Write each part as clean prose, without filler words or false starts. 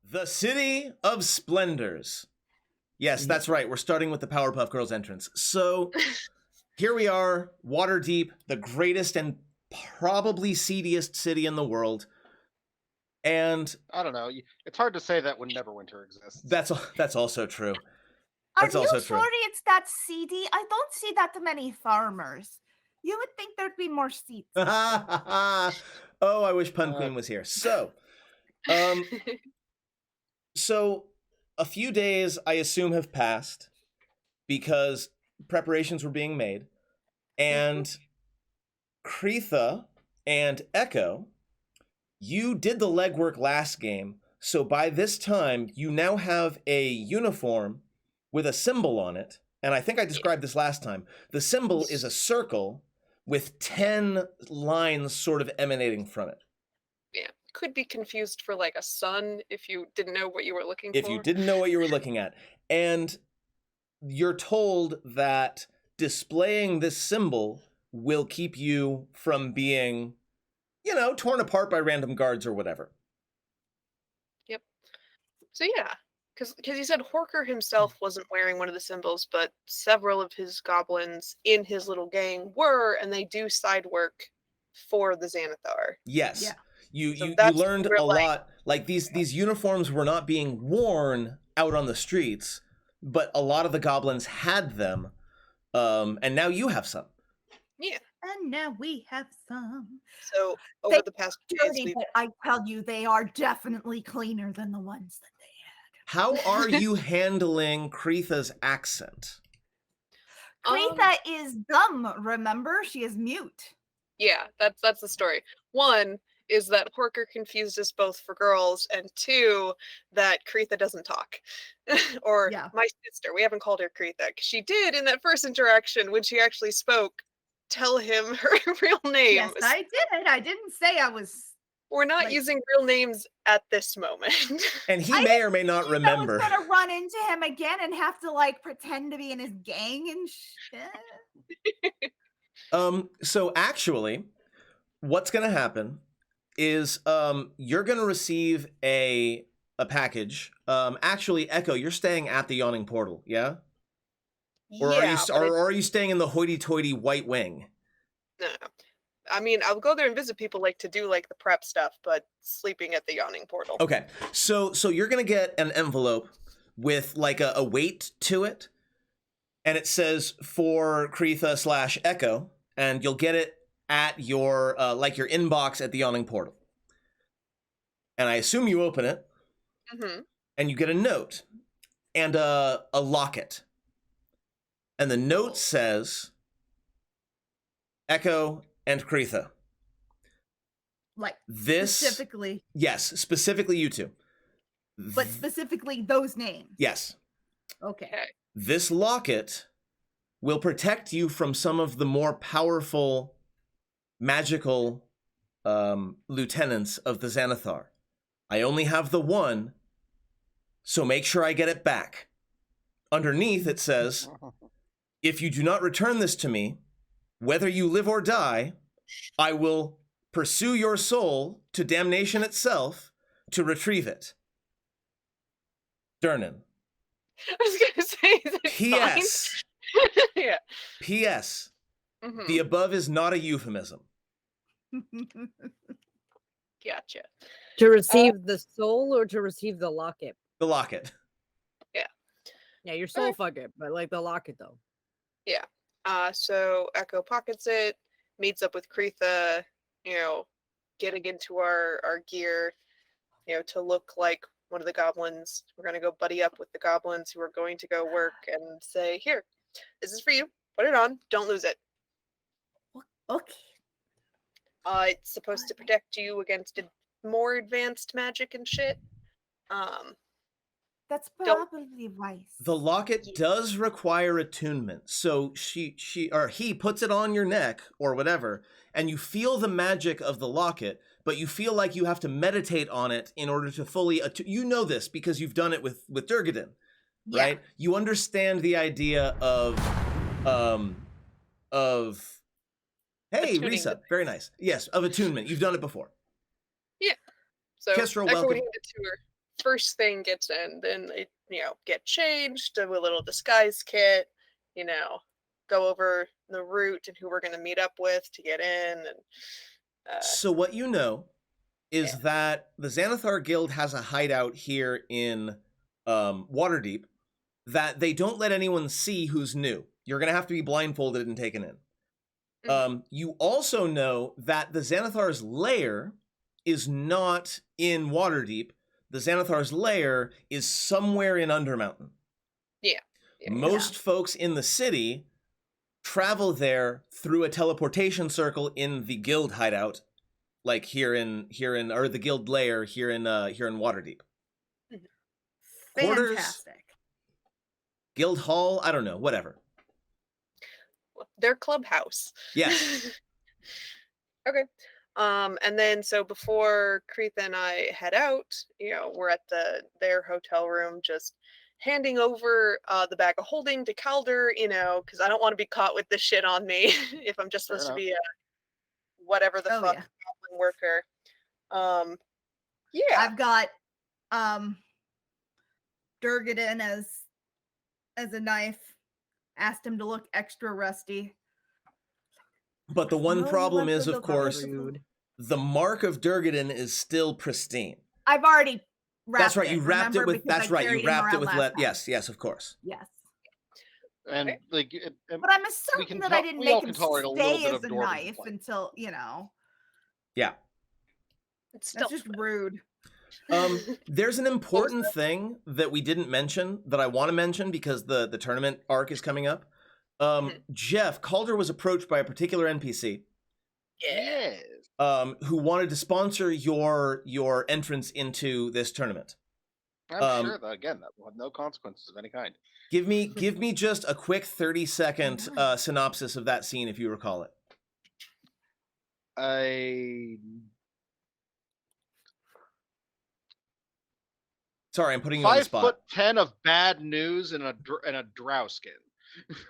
The City of Splendors. Yes, that's right. We're starting with the Powerpuff Girls entrance. So here we are, Waterdeep, the greatest and probably seediest city in the world. And I don't know. It's hard to say that when Neverwinter exists. that's also true. Are That's you also sure true. it's that seedy? I don't see that many farmers. You would think there'd be more seats. Oh, I wish Pun Queen was here. So a few days, I assume, have passed because preparations were being made. And Creetha and Echo, you did the legwork last game. So by this time, you now have a uniform with a symbol on it. And I think I described this last time. The symbol is a circle with 10 lines sort of emanating from it. Yeah, could be confused for like a sun if you didn't know what you were looking for. If you didn't know what you were looking at. And you're told that displaying this symbol will keep you from being, torn apart by random guards or whatever. Yep. So yeah, because you said Horker himself wasn't wearing one of the symbols, but several of his goblins in his little gang were, and they do side work for the Xanathar. Yes. Yeah. You that's learned where, a lot. Like these uniforms were not being worn out on the streets, but a lot of the goblins had them. And now you have some. Yeah. And now we have some. So over the past few days, Dirty, but I tell you, they are definitely cleaner than the ones that they had. How are you handling Creetha's accent? Creetha is dumb, remember? She is mute. Yeah, that's the story. One is that Horker confused us both for girls, and two, that Creetha doesn't talk. Or my sister, we haven't called her Creetha. She did in that first interaction when she actually spoke, tell him her real name. Yes, I did. I didn't say I was... We're not using real names at this moment. And he may or may not remember. I was gonna run into him again and have to pretend to be in his gang and shit. So actually, what's gonna happen is you're gonna receive a package. Actually, Echo, you're staying at the Yawning Portal, yeah? Or are you staying in the hoity-toity White Wing? No. I mean, I'll go there and visit people to do the prep stuff, but sleeping at the Yawning Portal. Okay. So you're gonna get an envelope with a weight to it, and it says for Creetha / Echo, and you'll get it at your your inbox at the Yawning Portal. And I assume you open it, and you get a note and a locket. And the note says, Echo and Creetha. Specifically. Yes, specifically you two. But specifically those names. Yes. Okay. This locket will protect you from some of the more powerful magical lieutenants of the Xanathar. I only have the one, so make sure I get it back. Underneath it says, if you do not return this to me, whether you live or die, I will pursue your soul to damnation itself to retrieve it. Durnan. I was going to say, is it P.S. Yeah. P.S. The above is not a euphemism. Gotcha. To receive the soul or to receive the locket? The locket. Yeah. Yeah, your soul fuck it, but the locket though. Yeah. So Echo pockets it, meets up with Creetha, getting into our gear, to look like one of the goblins. We're going to go buddy up with the goblins who are going to go work and say, here, this is for you. Put it on. Don't lose it. Okay. It's supposed to protect you against more advanced magic and shit. That's probably wise. The locket does require attunement. So he puts it on your neck or whatever, and you feel the magic of the locket, but you feel like you have to meditate on it in order to fully you know this because you've done it with Durgadin, right? You understand the idea of hey, Risa, very nice. Yes, of attunement. You've done it before. Yeah. So Kestra, Echo welcome. would hand it to her first thing gets in, then they, get changed, do a little disguise kit, go over the route and who we're going to meet up with to get in. And So what you know is Yeah. that the Xanathar Guild has a hideout here in Waterdeep that they don't let anyone see who's new. You're going to have to be blindfolded and taken in. You also know that the Xanathar's lair is not in Waterdeep. The Xanathar's lair is somewhere in Undermountain. Yeah. Most folks in the city travel there through a teleportation circle in the guild hideout, like here in or the guild lair here in Waterdeep. Quarters, Fantastic. guild hall, I don't know, whatever. Their clubhouse. Yes. Okay. And then so before Kreetha and I head out, we're at their hotel room just handing over the bag of holding to Calder, because I don't want to be caught with this shit on me if I'm just Fair supposed to enough. be a whatever the Oh, fuck yeah. goblin worker. Yeah. I've got Durgadin as a knife. Asked him to look extra rusty. But the one No, problem you is, have to of look course, Rude. the mark of Durgadin is still pristine. I've already wrapped That's right, you wrapped it remember? with, Because that's I right, you carried him wrapped it around with, last time. yes, of course. Yes. And Okay. like, But I'm we certain can that tol- I didn't we all make can him tolerate a little stay bit as of a dwarven knife complaint. until, Yeah. It's that's still just rude. There's an important thing that we didn't mention that I want to mention because the tournament arc is coming up. Jeff, Calder was approached by a particular NPC yeah. Yes. who wanted to sponsor your entrance into this tournament. I'm sure that again that will have no consequences of any kind. Give me just a quick 30-second Nice. synopsis of that scene if you recall it. Sorry, I'm putting you on the spot. 5'10" of bad news and a drow skin.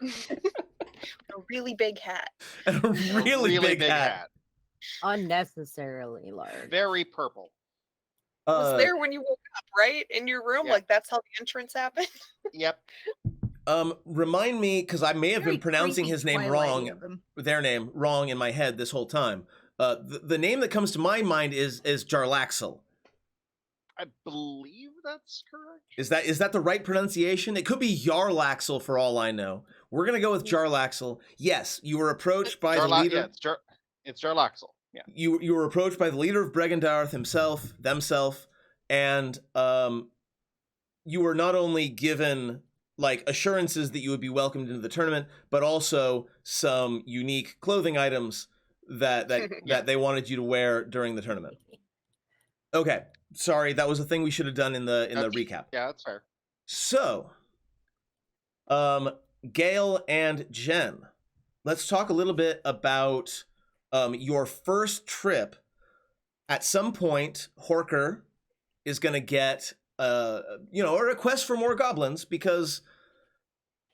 A really big hat. And a A really big hat. Unnecessarily large. Very purple. Was there when you woke up, right? In your room? Yeah. Like that's how the entrance happened? Yep. Remind me, because I may have Very been pronouncing creepy his name Twilight-y wrong, of him. their name wrong in my head this whole time. The name that comes to my mind is Jarlaxle. I believe that's correct. Is that the right pronunciation? It could be Jarlaxle for all I know. We're gonna go with Jarlaxle. Yes, you were approached by the leader. Yeah, it's Jarlaxle. Yeah. You were approached by the leader of Bregendarth themselves, and you were not only given like assurances that you would be welcomed into the tournament, but also some unique clothing items that Yeah. they wanted you to wear during the tournament. Okay, sorry, that was a thing we should have done in the recap. Yeah, that's fair. So, Gale and Jen, let's talk a little bit about your first trip. At some point, Horker is going to get a request for more goblins because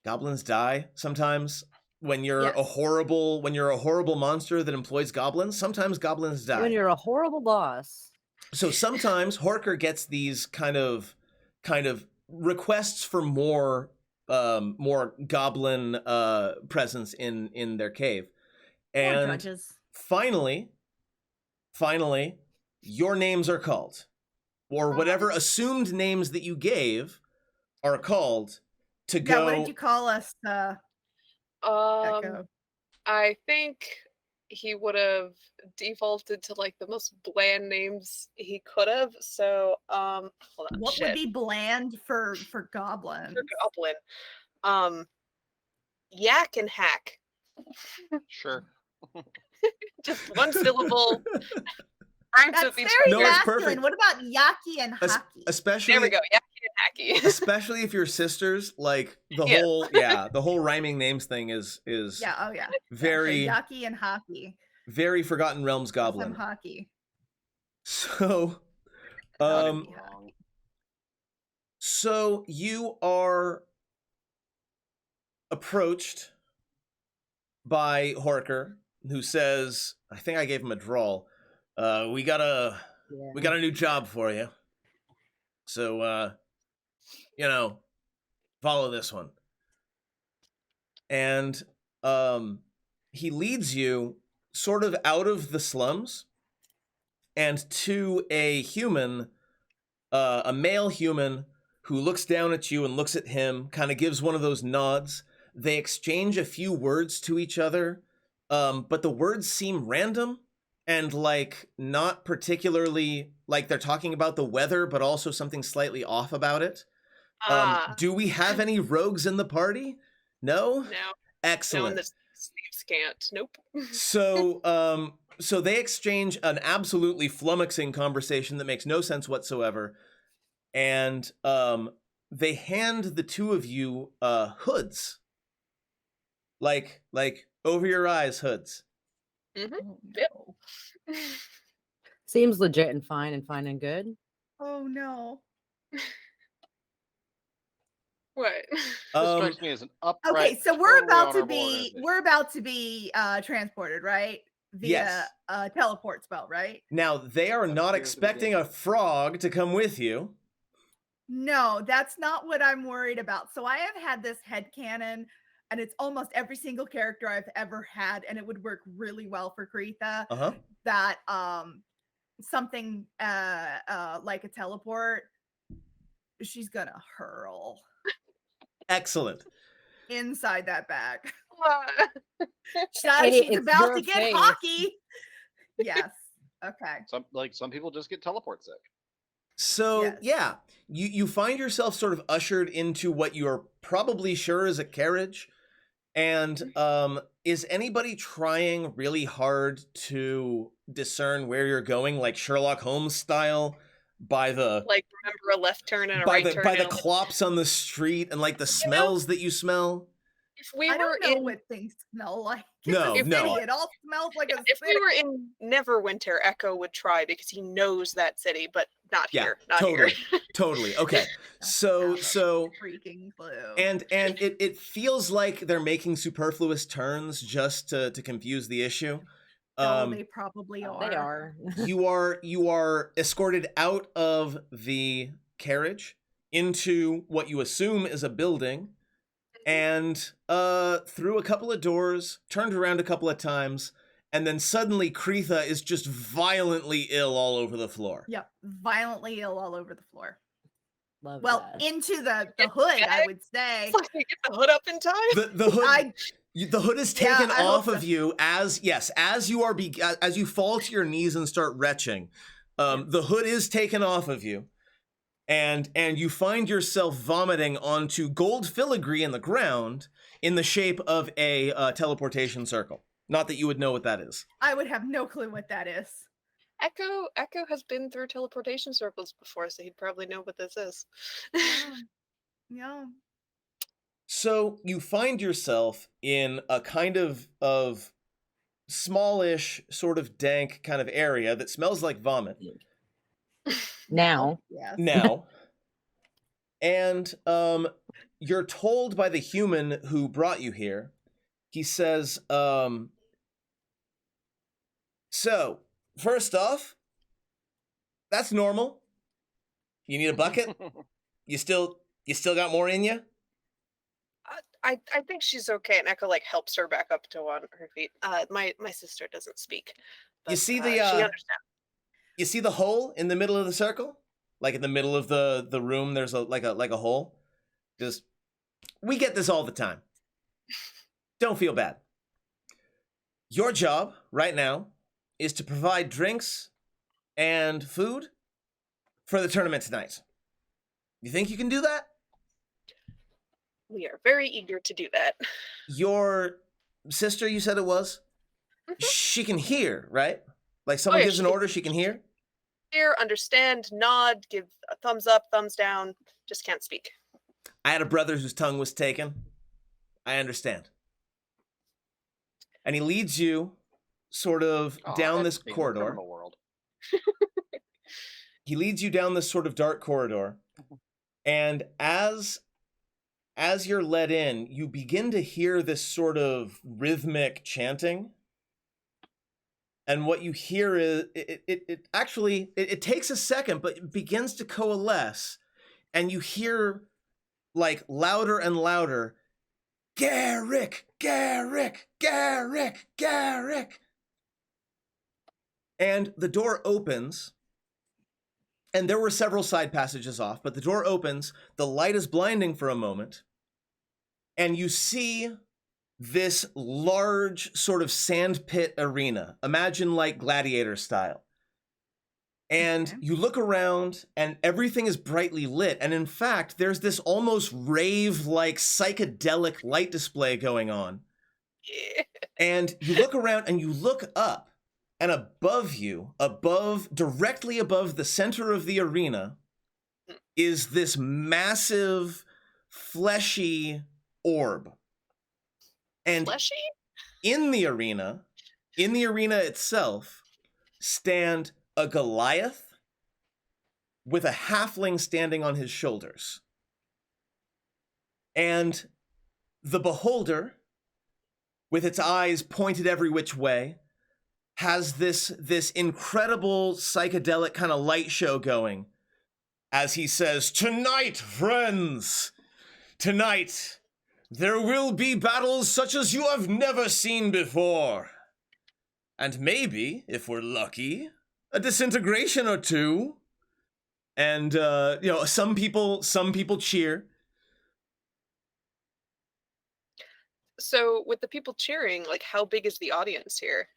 goblins die sometimes. When you're Yes. a horrible monster that employs goblins, sometimes goblins die. When you're a horrible boss. So sometimes Horker gets these kind of requests for more goblin presence in their cave. Poor And judges. finally, your names are called. Or whatever assumed names that you gave are called to Yeah, go. what did you call us? Echo. I think he would have defaulted to like the most bland names he could have. So, hold on. What shit. would be bland for goblins? For goblin? Yak and hack. Sure. Just one syllable. Rhymes That's with each very No, it's masculine. perfect. What about Yaki and Haki? Especially There we go. Yaki and hacky. especially if you're sisters, like the Yeah. whole rhyming names thing is Yeah, oh yeah. very Yeah, so Yaki and Haki. very Forgotten Realms Some goblin. hockey. So Wrong. so you are approached by Horker, who says, I think I gave him a drawl. We got a new job for you. So, follow this one. And he leads you sort of out of the slums and to a human, a male human who looks down at you and looks at him, kind of gives one of those nods. They exchange a few words to each other, but the words seem random and like not particularly like they're talking about the weather, but also something slightly off about it. Do we have any rogues in the party? No? No. No, Excellent. and the sleeves can't. Nope. So they exchange an absolutely flummoxing conversation that makes no sense whatsoever. And they hand the two of you hoods. Like over your eyes hoods. Mm-hmm. Oh, Yep. no. Seems legit and fine and good. Oh no. What? This Um, strikes me as an upright. Okay, so we're totally about to honorable be organization. transported, right? Via Yes. teleport spell, right? Now, they are That not appears to be expecting the- a frog to come with you. No, that's not what I'm worried about. So I have had this headcanon, and it's almost every single character I've ever had, and it would work really well for Kretha, Uh-huh. that something like a teleport, she's gonna hurl Excellent. inside that bag. Hey, She's it's about your to get face. hockey. Yes. Okay. Some people just get teleport sick. So, Yes. yeah, you find yourself sort of ushered into what you're probably sure is a carriage. And is anybody trying really hard to discern where you're going, like Sherlock Holmes style, by the Like, remember a left turn and a by right the turn. by the and a- clops on the street and like the smells that you smell? if we I were don't know in what things smell like. No, It's a no. city. It all smells like a if we city. were in Neverwinter, Echo would try because he knows that city, but not Yeah, here. Not totally, here. totally. Okay, so Freaking clue. and it feels like they're making superfluous turns just to confuse the issue. They probably are. They are. You are escorted out of the carriage into what you assume is a building, and through a couple of doors, turned around a couple of times, and then suddenly Kretha is just violently ill all over the floor. Yep, violently ill all over the floor. Love Well, that. into the hood, I would say. It's like they get the hood up in time. The hood. I The hood is Yeah, taken I off hope of so. you as you are as you fall to your knees and start retching. The hood is taken off of you, and you find yourself vomiting onto gold filigree in the ground in the shape of a teleportation circle. Not that you would know what that is. I would have no clue what that is. Echo has been through teleportation circles before, so he'd probably know what this is. Yeah. So you find yourself in a kind of smallish, sort of dank kind of area that smells like vomit. Now, Yes. Now, and you're told by the human who brought you here. He says, so first off, that's normal. You need a bucket? You still got more in you? I think she's okay, and Echo like helps her back up to on her feet. My sister doesn't speak. You see the she understands. you see the hole in the middle of the circle? Like in the middle of the room, there's like a hole. Just we get this all the time. Don't feel bad. Your job right now is to provide drinks and food for the tournament tonight. You think you can do that? We are very eager to do that. Your sister, you said it was? She can hear, right? Like someone yeah, gives an she can- order, she can hear? Hear, understand, nod, give a thumbs up, thumbs down. Just can't speak. I had a brother whose tongue was taken. I understand. And he leads you sort of Aw, down that's this being in the corridor. criminal world. He leads you down this sort of dark corridor. And as you're led in, you begin to hear this sort of rhythmic chanting. And what you hear is it actually takes a second, but it begins to coalesce, and you hear like louder and louder, Garrick, Garrick, Garrick, Garrick. And the door opens, and there were several side passages off, but the door opens, the light is blinding for a moment, and you see this large sort of sandpit arena. Imagine like gladiator style. And Okay. you look around and everything is brightly lit. And in fact, there's this almost rave-like psychedelic light display going on. Yeah. And you look around and you look up, and above you, directly above the center of the arena, is this massive, fleshy orb. And Fleshy? in the arena itself, stand a Goliath with a halfling standing on his shoulders. And the beholder, with its eyes pointed every which way, has this incredible psychedelic kind of light show going as he says, "Tonight, friends, tonight, there will be battles such as you have never seen before. And maybe, if we're lucky, a disintegration or two." And, some people cheer. So with the people cheering, like how big is the audience here?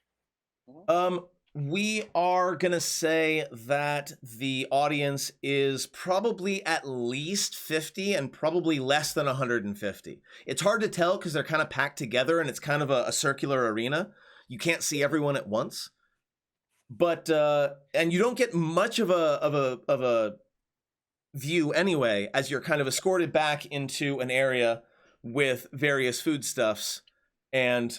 We are gonna say that the audience is probably at least 50 and probably less than 150. It's hard to tell because they're kind of packed together and it's kind of a circular arena. You can't see everyone at once. But and you don't get much of a view anyway, as you're kind of escorted back into an area with various foodstuffs. And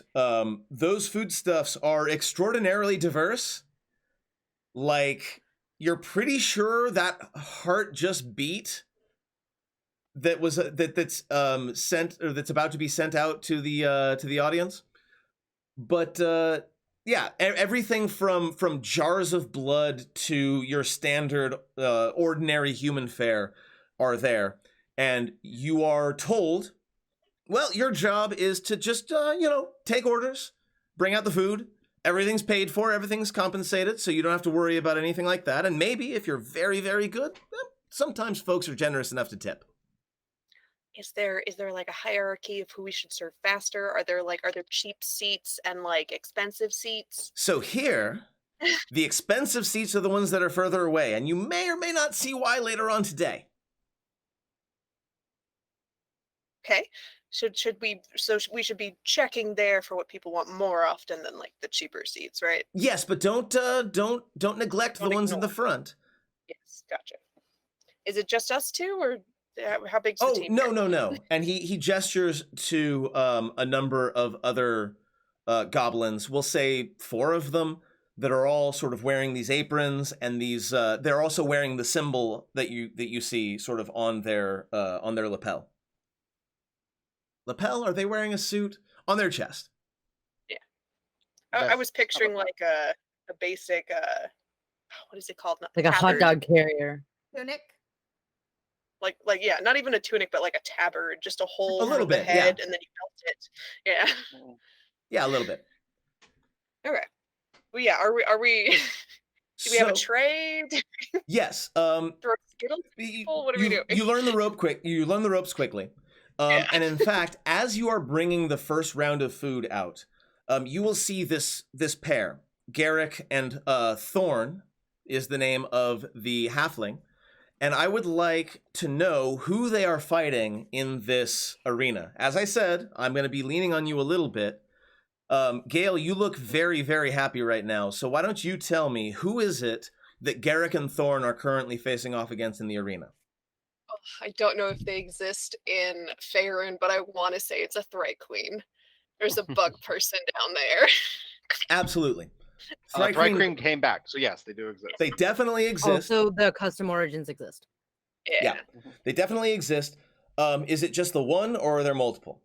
those foodstuffs are extraordinarily diverse. Like, you're pretty sure that heart just beat that was that's sent, or that's about to be sent out to the audience. But yeah, everything from jars of blood to your standard ordinary human fare are there, and you are told, well, your job is to just, take orders, bring out the food. Everything's paid for, everything's compensated, so you don't have to worry about anything like that. And maybe if you're very, very good, sometimes folks are generous enough to tip. Is there like a hierarchy of who we should serve faster? Are there cheap seats and like expensive seats? So here, the expensive seats are the ones that are further away, and you may or may not see why later on today. Okay. We should be checking there for what people want more often than like the cheaper seats, right? Yes, but don't neglect Don't the ones in the ignore. front. Yes, gotcha. Is it just us two, or how big's the Oh, team? no. And he gestures to a number of other goblins. We'll say 4 of them that are all sort of wearing these aprons, and these they're also wearing the symbol that you see sort of on their lapel. Lapel? Are they wearing a suit? On their chest. Yeah. I was picturing like a basic what is it called? Like a hot Tabard. dog carrier. Tunic. Like yeah, not even a tunic, but like a tabard, just a hole A over little the bit, head, yeah. and then you belt it. Yeah. Yeah, a little bit. Okay. Well, yeah. Are we? Do we have a tray? Yes. Throw Skittles at people? What are we doing? You learn the rope quick. You learn the ropes quickly. Yeah. And in fact, as you are bringing the first round of food out, you will see this pair. Garrick and Thorn is the name of the halfling. And I would like to know who they are fighting in this arena. As I said, I'm going to be leaning on you a little bit. Gale, you look very, very happy right now. So why don't you tell me, who is it that Garrick and Thorn are currently facing off against in the arena? I don't know if they exist in Faerun, but I want to say it's a Thry Queen. There's a bug person down there. Absolutely. Thry Queen came back, so yes, they do exist. They definitely exist. Also, the custom origins exist. Yeah, they definitely exist. Is it just the one, or are there multiple?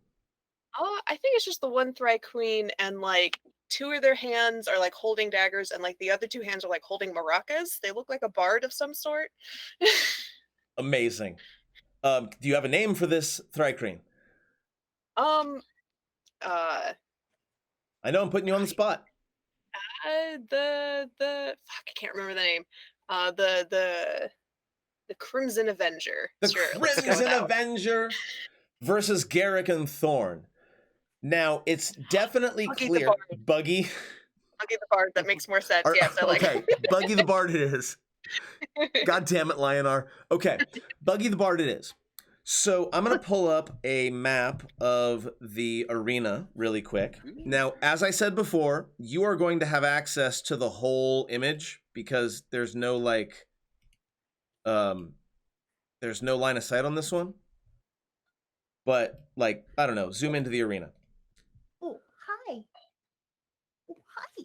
I think it's just the one Thry Queen and like two of their hands are like holding daggers, and like the other two hands are like holding maracas. They look like a bard of some sort. Amazing. Do you have a name for this Thrycreen? I know I'm putting you on the spot. The fuck, I can't remember the name. The Crimson Avenger. The Sure, let's go with Crimson that one. Avenger versus Garrick and Thorn. Now, it's definitely Buggy the clear. Bard. Buggy. Buggy the Bard, that makes more sense. Yes, I like Okay, Buggy the Bard it is. God damn it, Lionar. Okay, Buggy the Bard it is. So I'm going to pull up a map of the arena really quick. Now, as I said before, you are going to have access to the whole image because there's no there's no line of sight on this one. But like, I don't know, zoom into the arena. Oh, hi. Oh, hi.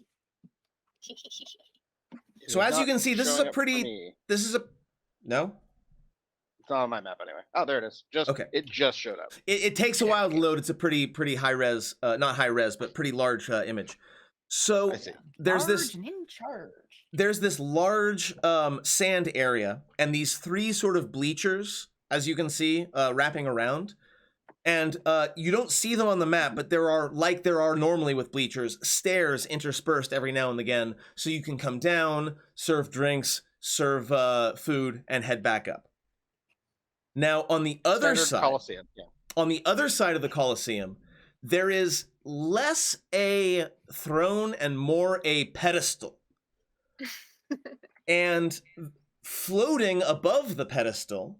So as you can see, this is a pretty, Me. this is a, no? It's not on my map anyway. Oh, there it is. Okay. It just showed up. It takes a while to load. It's a pretty high res, not high res, but pretty large image. So I see. there's Large this, and in charge. there's this large sand area and these three sort of bleachers, as you can see, wrapping around. And you don't see them on the map, but there are, like there are normally with bleachers, stairs interspersed every now and again, so you can come down, serve drinks, serve food, and head back up. Now, on the other Standard side, Coliseum. Yeah. on the other side of the Colosseum, there is less a throne and more a pedestal. And floating above the pedestal,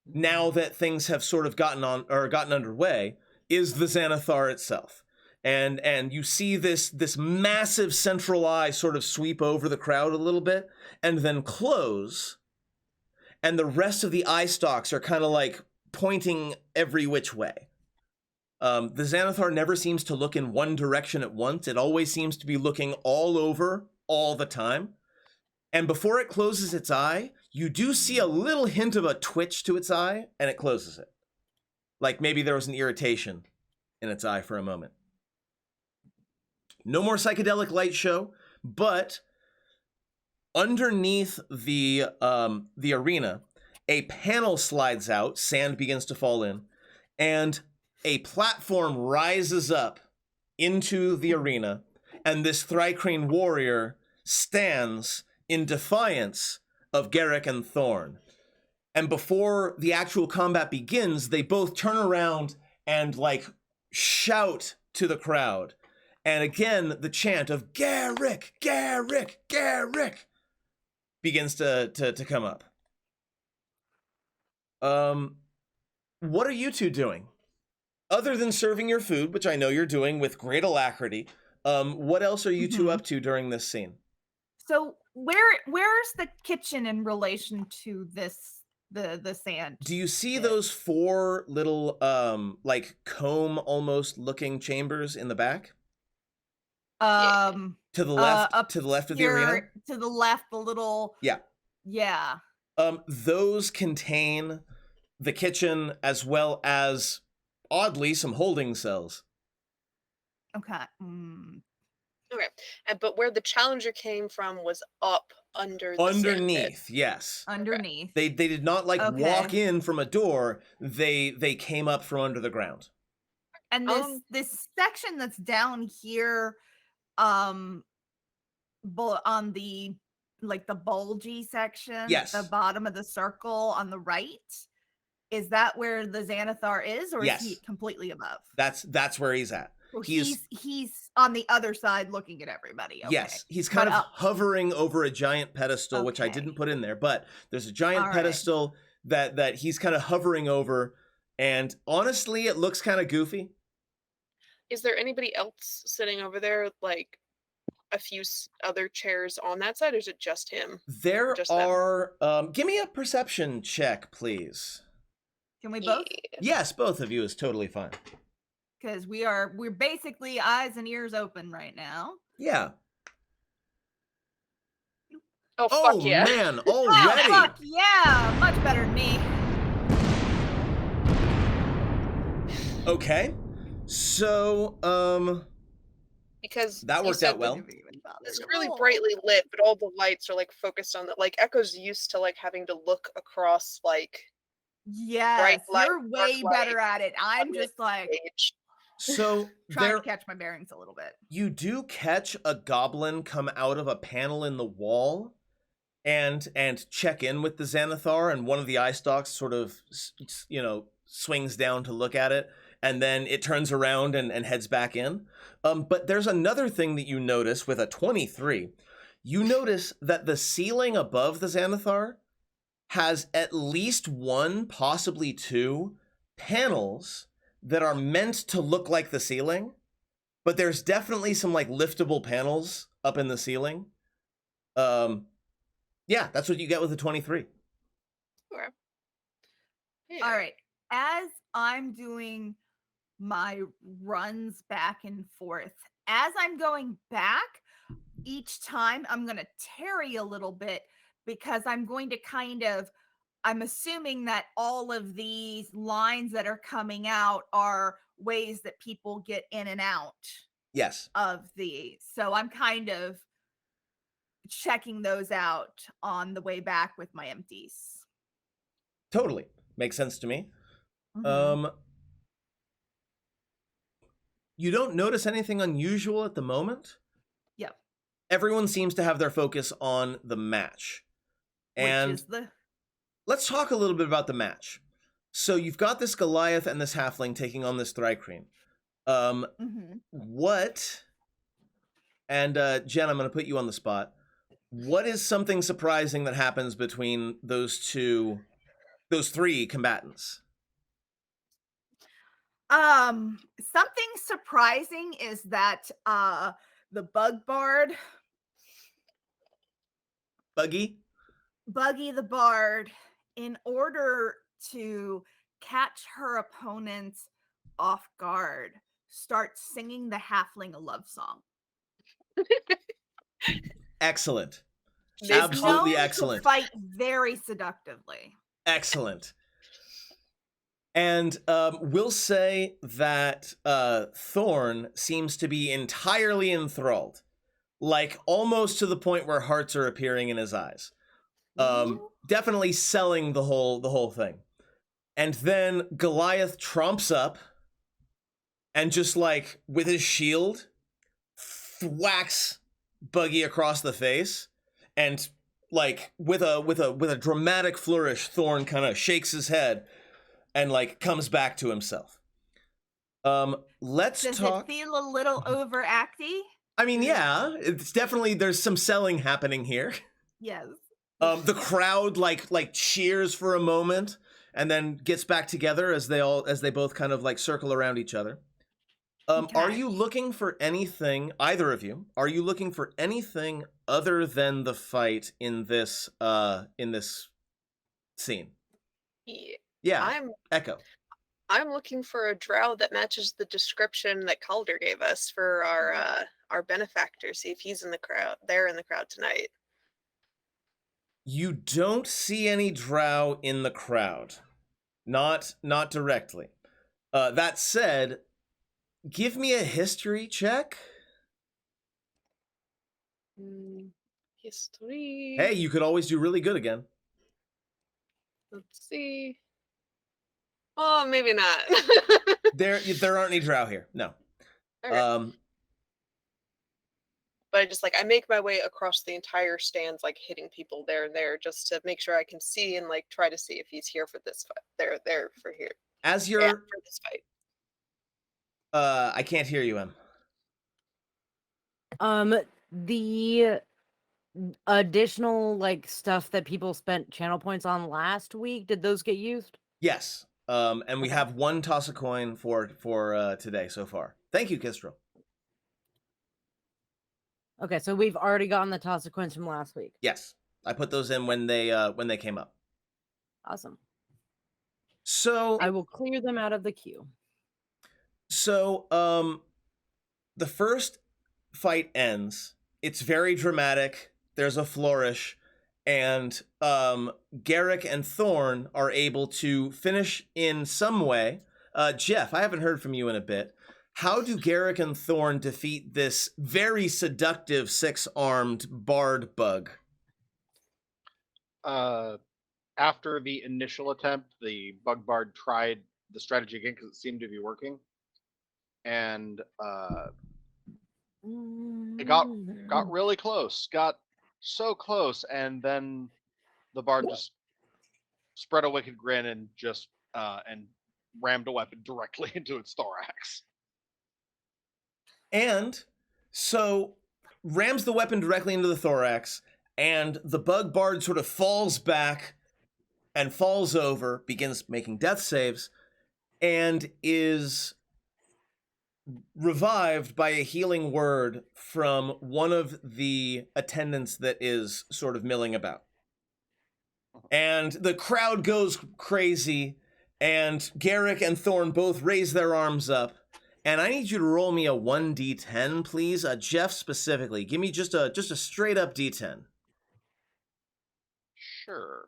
now that things have sort of gotten underway, is the Xanathar itself. And you see this massive central eye sort of sweep over the crowd a little bit and then close. And the rest of the eye stalks are kind of like pointing every which way. The Xanathar never seems to look in one direction at once. It always seems to be looking all over all the time. And before it closes its eye, you do see a little hint of a twitch to its eye, and it closes it. Like maybe there was an irritation in its eye for a moment. No more psychedelic light show, but underneath the arena, a panel slides out, sand begins to fall in, and a platform rises up into the arena, and this Thrycreen warrior stands in defiance of Garrick and Thorn. And before the actual combat begins, they both turn around and like shout to the crowd. And again, the chant of Garrick, Garrick, Garrick begins to come up. What are you two doing? Other than serving your food, which I know you're doing with great alacrity, what else are you two up to during this scene? So where's the kitchen in relation to this the sand? Do you see those four little like comb almost looking chambers in the back? To the left, up to the left of the here, arena? to the left, the little yeah. Those contain the kitchen as well as oddly some holding cells. Okay. Okay, but where the challenger came from was up under the sand pit. Underneath, yes. Underneath. They did not like Okay. walk in from a door. They came up from under the ground. And this section that's down here, on the like the bulgy section, Yes. the bottom of the circle on the right, is that where the Xanathar is, or Yes. is he completely above? That's where he's at. So He is- he's on the other side looking at everybody. Okay. Yes, he's kind But of up. hovering over a giant pedestal, which I Okay. didn't put in there, but there's a giant All right. pedestal that he's kind of hovering over, and honestly, it looks kind of goofy. Is there anybody else sitting over there, like a few other chairs on that side, or is it just him? There Just them. are, give me a perception check, please. Can we both? Yeah. Yes, both of you is totally fine. Because we're basically eyes and ears open right now. Yeah. Oh, Oh, fuck yeah. man, Oh, already. fuck yeah! Much better than me. Okay. So, because That you worked said out well. it's really brightly lit, but all the lights are like focused on the like Echo's used to like having to look across like Yes, light, you're dark way better light at it. I'm on the just like stage. So trying to there, catch my bearings a little bit. you do catch a goblin come out of a panel in the wall and check in with the Xanathar, and one of the eye stalks sort of swings down to look at it, and then it turns around and heads back in. But there's another thing that you notice with a 23. You notice that the ceiling above the Xanathar has at least one, possibly two, panels that are meant to look like the ceiling, but there's definitely some like liftable panels up in the ceiling. Yeah, that's what you get with a 23. Okay. Yeah. All right. As I'm doing my runs back and forth, as I'm going back, each time I'm going to tarry a little bit because I'm going to I'm assuming that all of these lines that are coming out are ways that people get in and out Yes. of these. So I'm kind of checking those out on the way back with my empties. Totally. Makes sense to me. Mhm. You don't notice anything unusual at the moment? Yep. Everyone seems to have their focus on the match. And Which is the let's talk a little bit about the match. So you've got this Goliath and this Halfling taking on this Thrycreen. What, and Jen, I'm going to put you on the spot. What is something surprising that happens between those three combatants? Something surprising is that the Bug Bard, Buggy the Bard, in order to catch her opponents off guard, starts singing the Halfling a love song. Excellent. She's Absolutely known excellent. to fight very seductively. Excellent. And we'll say that Thorn seems to be entirely enthralled, like almost to the point where hearts are appearing in his eyes. Definitely selling the whole thing. And then Goliath tromps up and just like with his shield thwacks Buggy across the face, and like with a dramatic flourish, Thorn kind of shakes his head and like comes back to himself. Let's Does talk. it feel a little overacty? I mean, yeah, it's definitely, there's some selling happening here. Yes. The crowd like cheers for a moment and then gets back together as they both kind of like circle around each other. Are Okay. you looking for anything, either of you? Are you looking for anything other than the fight in this scene? Yeah. Echo. I'm looking for a drow that matches the description that Calder gave us for our benefactor. See if he's in the crowd. They're in the crowd tonight. You don't see any drow in the crowd. Not directly. That said, give me a history check. History. Hey, you could always do really good again. Let's see. Oh, maybe not. There aren't any drow here. No. Okay. But I make my way across the entire stands, like hitting people there and there, just to make sure I can see and like try to see if he's here for this fight. They're for here. As you're for this fight. I can't hear you, Em. The additional like stuff that people spent channel points on last week, did those get used? Yes. And we have one toss a coin for today so far. Thank you, Kistro. Okay, so we've already gotten the toss of coins from last week. Yes. I put those in when they came up. Awesome. So I will clear them out of the queue. So the first fight ends. It's very dramatic. There's a flourish, and Garrick and Thorn are able to finish in some way. Jeff, I haven't heard from you in a bit. how do Garrick and Thorn defeat this very seductive 6-armed bard bug? After the initial attempt, the bug bard tried the strategy again because it seemed to be working, and it got really close, got so close, and then the bard just spread a wicked grin and just and rammed a weapon directly into its thorax. And so rams the weapon directly into the thorax, and the bug bard sort of falls back and falls over, begins making death saves, and is revived by a healing word from one of the attendants that is sort of milling about. And the crowd goes crazy, and Garrick and Thorn both raise their arms up. And I need you to roll me a 1d10, please. Jeff specifically. Give me just a straight up d10. Sure.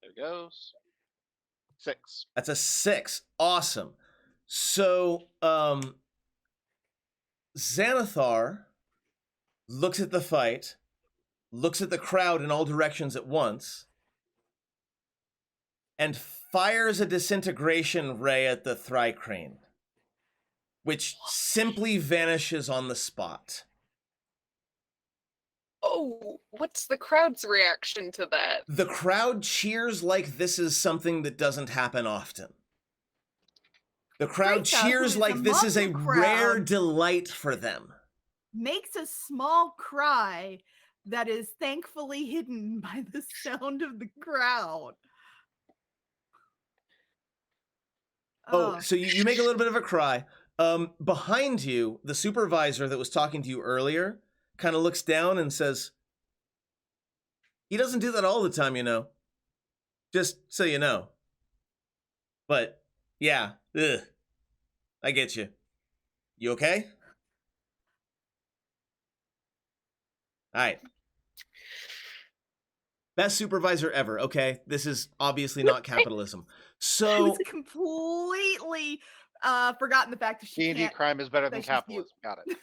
There goes. 6. That's a 6. Awesome. So, Xanathar looks at the fight, looks at the crowd in all directions at once, and fires a disintegration ray at the Thri-Crane, which simply vanishes on the spot. Oh, what's the crowd's reaction to that? The crowd cheers like this is something that doesn't happen often. The crowd Krita, cheers who like is this is a among the rare crowd, delight for them. makes a small cry that is thankfully hidden by the sound of the crowd. Oh, so you make a little bit of a cry. Behind you, the supervisor that was talking to you earlier kind of looks down and says, he doesn't do that all the time, you know. Just so you know. But, yeah, I get you. You okay? All right. Best supervisor ever, okay? This is obviously not capitalism. I So, was completely forgotten the fact that she D&D can't. crime is better than that she's capitalism. Got it.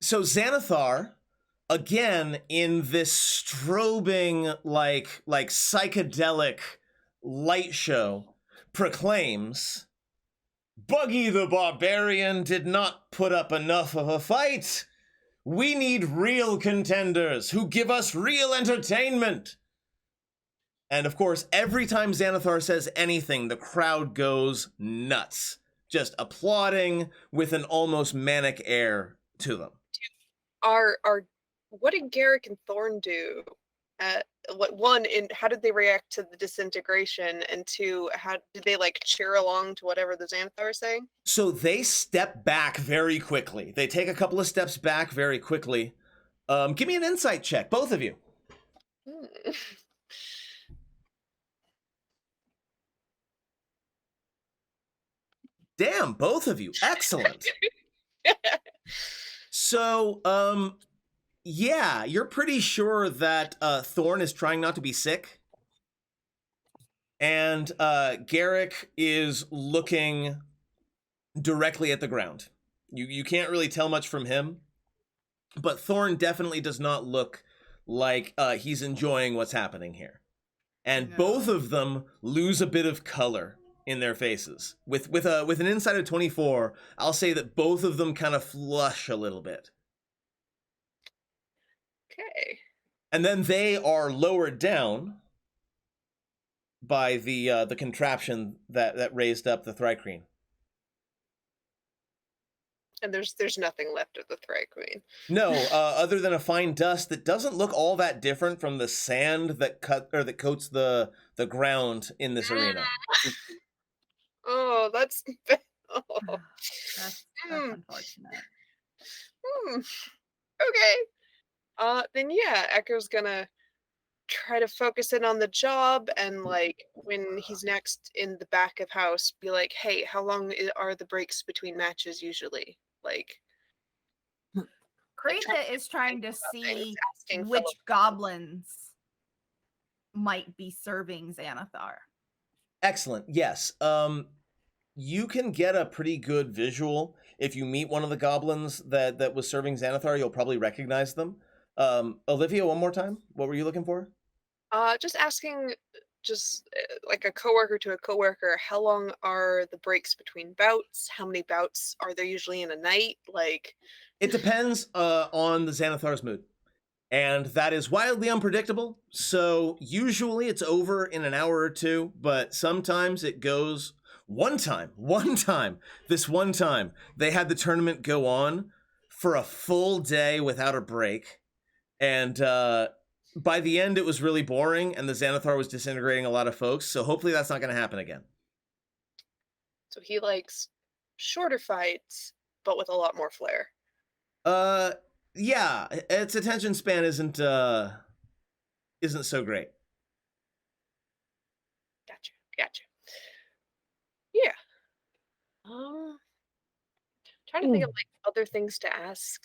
so Xanathar, again, in this strobing, like psychedelic light show, proclaims, Buggy the Barbarian did not put up enough of a fight. We need real contenders who give us real entertainment. And of course, every time Xanathar says anything, the crowd goes nuts, just applauding with an almost manic air to them. What did Garrick and Thorn do? How did they react to the disintegration? And 2, how did they like cheer along to whatever the Xanathar is saying? So they step back very quickly. They take a couple of steps back very quickly. Give me an insight check, both of you. Damn, both of you. Excellent. So, yeah, you're pretty sure that Thorn is trying not to be sick. And Garrick is looking directly at the ground. You can't really tell much from him. But Thorn definitely does not look like he's enjoying what's happening here. And No. both of them lose a bit of color in their faces. With an insight of 24, I'll say that both of them kind of flush a little bit. Okay. And then they are lowered down by the contraption that raised up the Thri-Crane. And there's nothing left of the Thri-Queen. No, other than a fine dust that doesn't look all that different from the sand that coats the ground in this arena. Oh, that's oh. That's Mm. unfortunate. Okay. Then yeah, Echo's gonna try to focus in on the job, and like when he's next in the back of house, be like, "Hey, how long are the breaks between matches usually?" Like, Krita is trying to about things, see asking which fellow- goblins might be serving Xanathar. Excellent. Yes. You can get a pretty good visual if you meet one of the goblins that was serving Xanathar. You'll probably recognize them. Olivia, one more time. What were you looking for? Just asking, like a coworker to a coworker, how long are the breaks between bouts? How many bouts are there usually in a night? Like, It depends on the Xanathar's mood. And that is wildly unpredictable. So usually it's over in an hour or two, but sometimes it goes one time, they had the tournament go on for a full day without a break. And by the end, it was really boring, and the Xanathar was disintegrating a lot of folks. So hopefully that's not going to happen again. so he likes shorter fights, but with a lot more flair. Yeah, its attention span isn't so great. Gotcha. Yeah. Trying to think of like other things to ask.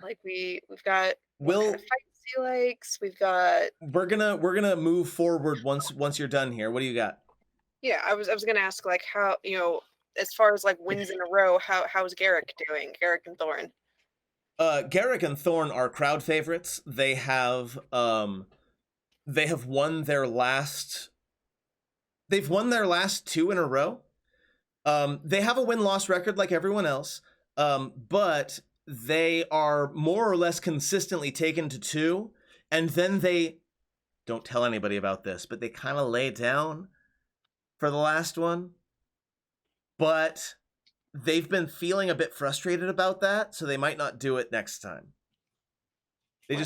Like we've got what kind of fights he likes. We've got. We're gonna move forward once you're done here. What do you got? Yeah, I was gonna ask like how, as far as like wins in a row, how's Garrick doing? Garrick and Thorn. Garrick and Thorn are crowd favorites. They have won their last. They've won their last 2 in a row. They have a win-loss record like everyone else, but they are more or less consistently taken to 2, and then they don't tell anybody about this, but they kind of lay down for the last one. But they've been feeling a bit frustrated about that, so they might not do it next time. Then,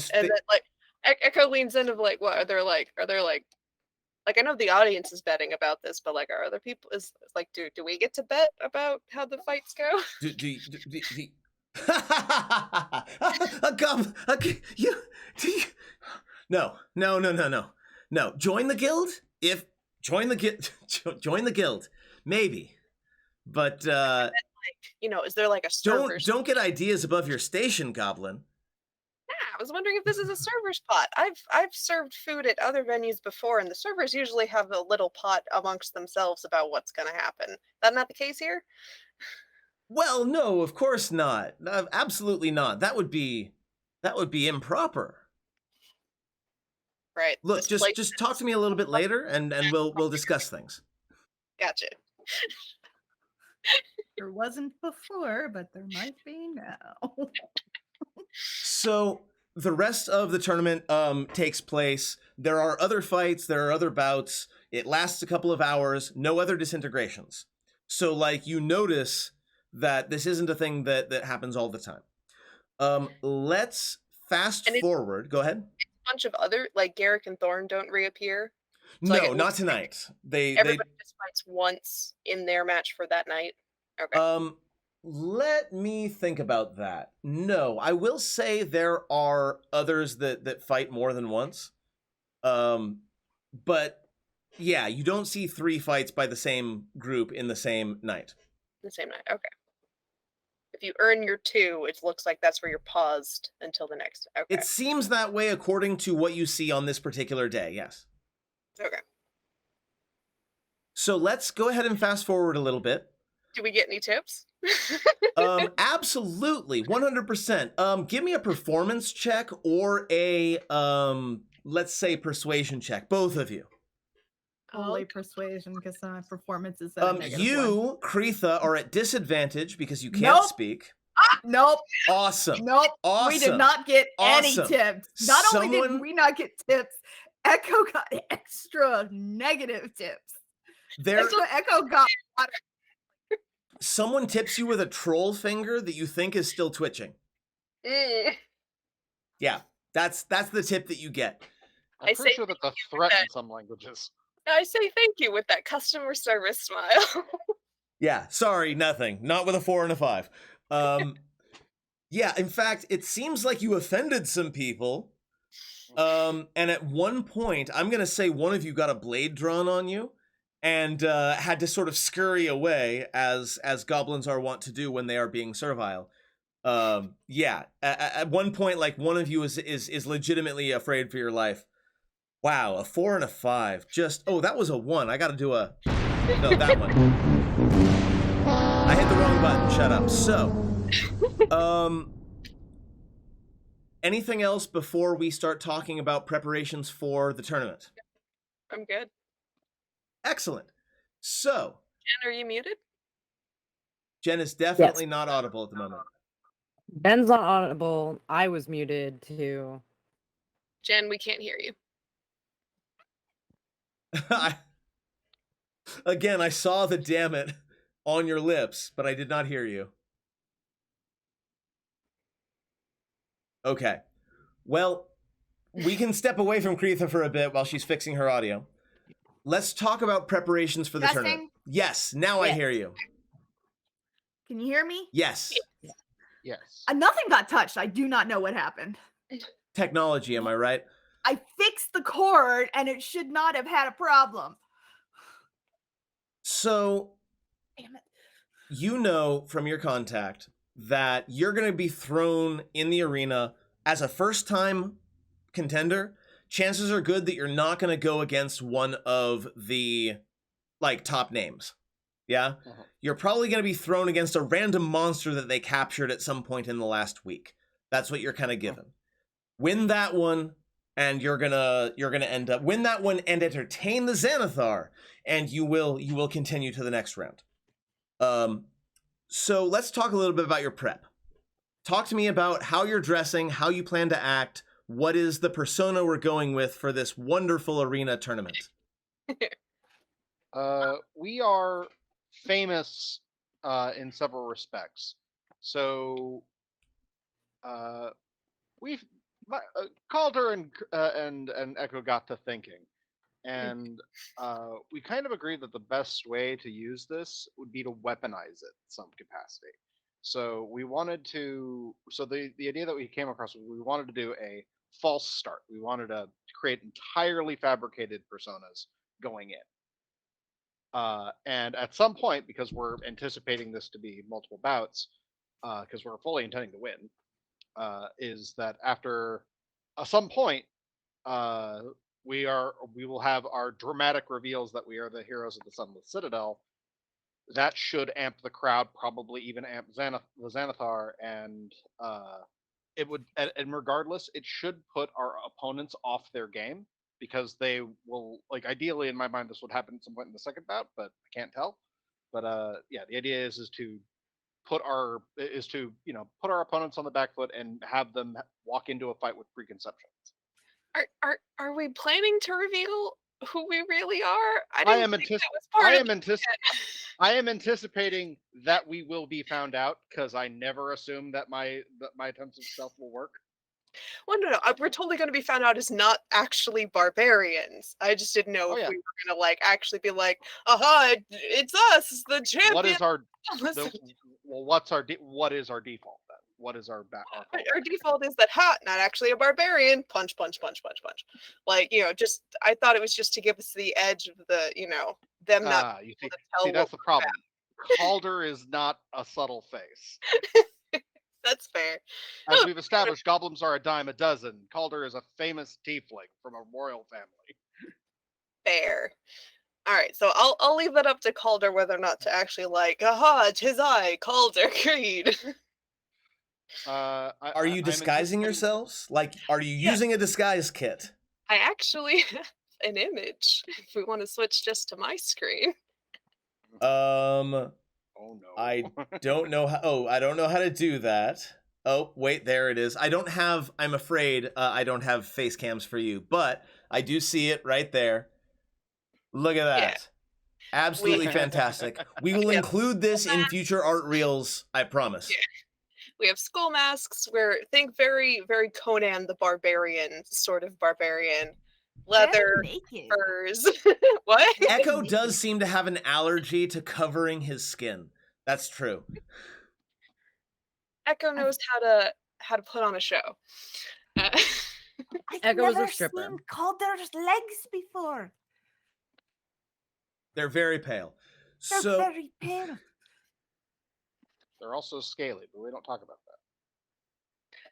like Echo leans in of like, what are there like I know the audience is betting about this, but like, are other people do we get to bet about how the fights go? No. Join the guild? Join the guild, maybe. But is there like a server? Don't get ideas above your station, Goblin. Yeah, I was wondering if this is a server's pot. I've served food at other venues before, and the servers usually have a little pot amongst themselves about what's going to happen. That not the case here? Well, no, of course not. Absolutely not. That would be improper. Right. Look, just talk to me a little bit later, and we'll discuss things. Gotcha. There wasn't before, but there might be now. So the rest of the tournament takes place. There are other fights. There are other bouts. It lasts a couple of hours. No other disintegrations. So like you notice that this isn't a thing that happens all the time. Let's fast forward. Go ahead. A bunch of other like Garrick and Thorn don't reappear. So no, not tonight. Everybody just fights once in their match for that night. Okay. Let me think about that. No, I will say there are others that fight more than once. But yeah, you don't see 3 fights by the same group in the same night. The same night. Okay. If you earn your 2, it looks like that's where you're paused until the next. Okay. It seems that way according to what you see on this particular day, yes. Okay. So let's go ahead and fast forward a little bit. Do we get any tips? Absolutely, 100%. Give me a performance check or a let's say persuasion check, both of you. Only persuasion, because my performance is at a -1. You, Creetha, are at disadvantage because you can't speak. Nope. Awesome. Nope. Awesome. We did not get any Awesome. tips. Not only did we not get tips, Echo got extra negative tips. Echo got someone tips you with a troll finger that you think is still twitching. Yeah, that's the tip that you get. I'm pretty sure that's a threat in some languages. I say thank you with that customer service smile. Yeah, sorry, nothing. Not with a 4 and a 5. Yeah, in fact, it seems like you offended some people. And at one point, I'm going to say one of you got a blade drawn on you and had to sort of scurry away as goblins are wont to do when they are being servile. Yeah, at one point, like one of you is legitimately afraid for your life. Wow, a 4 and a 5. That was a 1. I gotta do no, that one. I hit the wrong button. Shut up. So, anything else before we start talking about preparations for the tournament? I'm good. Excellent. So, Jen, are you muted? Jen is definitely not audible at the moment. Ben's not audible. I was muted too. Jen, we can't hear you. Again, I saw the damn it on your lips, but I did not hear you. Okay. Well, we can step away from Kreetha for a bit while she's fixing her audio. Let's talk about preparations for the tournament. Testing? Yes, now I hear you. Can you hear me? Yes. Yes. Nothing got touched. I do not know what happened. Technology, am I right? I fixed the cord and it should not have had a problem. So, Damn it. you know from your contact that you're going to be thrown in the arena as a first-time contender. Chances are good that you're not going to go against one of the, top names. Yeah? Uh-huh. You're probably going to be thrown against a random monster that they captured at some point in the last week. That's what you're kind of given. Win that one, and you're gonna end up win that one and entertain the Xanathar, and you will continue to the next round. So let's talk a little bit about your prep. Talk to me about how you're dressing, how you plan to act. What is the persona we're going with for this wonderful arena tournament? We are famous in several respects. So Calder and Echo got to thinking, and we kind of agreed that the best way to use this would be to weaponize it in some capacity. So we wanted to. So the idea that we came across was we wanted to do a false start. We wanted to create entirely fabricated personas going in. And at some point, because we're anticipating this to be multiple bouts, because we're fully intending to win, is that after some point, we will have our dramatic reveals that we are the heroes of the Sunless Citadel. That should amp the crowd, probably even amp the Xanathar, and it would. And regardless, it should put our opponents off their game, because they will, ideally in my mind this would happen at some point in the second bout, but I can't tell. But yeah, the idea is to put our opponents on the back foot and have them walk into a fight with preconceptions. Are we planning to reveal who we really are? I am anticipating that we will be found out, because I never assume that my attempts of stealth will work. Well, no. We're totally going to be found out as not actually barbarians. I just didn't know if we were going to actually be like, aha, it's us, the champion. What is our default then? What is our Our default is that not actually a barbarian. Punch, punch, punch, punch, punch. Just I thought it was just to give us the edge of the, them not. You see, that's the problem. Calder is not a subtle face. That's fair. As we've established, goblins are a dime a dozen. Calder is a famous tiefling from a royal family. Fair. All right, so I'll leave that up to Calder whether or not to actually aha, 'tis I, Calder Creed. Are you disguising yourselves? Are you using a disguise kit? I actually have an image. If we want to switch just to my screen. Oh no. I don't know how. I don't know how to do that. Oh, wait, there it is. I'm afraid I don't have face cams for you, but I do see it right there. Look at that. Yeah. Absolutely fantastic. We will include this in future art reels, I promise. Yeah. We have skull masks. Think very, very Conan the Barbarian, sort of barbarian. Leather, furs. What? Echo does seem to have an allergy to covering his skin. That's true. Echo knows how to put on a show. Echo is a stripper. I've never seen Calder's legs before. They're very pale. They're very pale. They're also scaly, but we don't talk about that.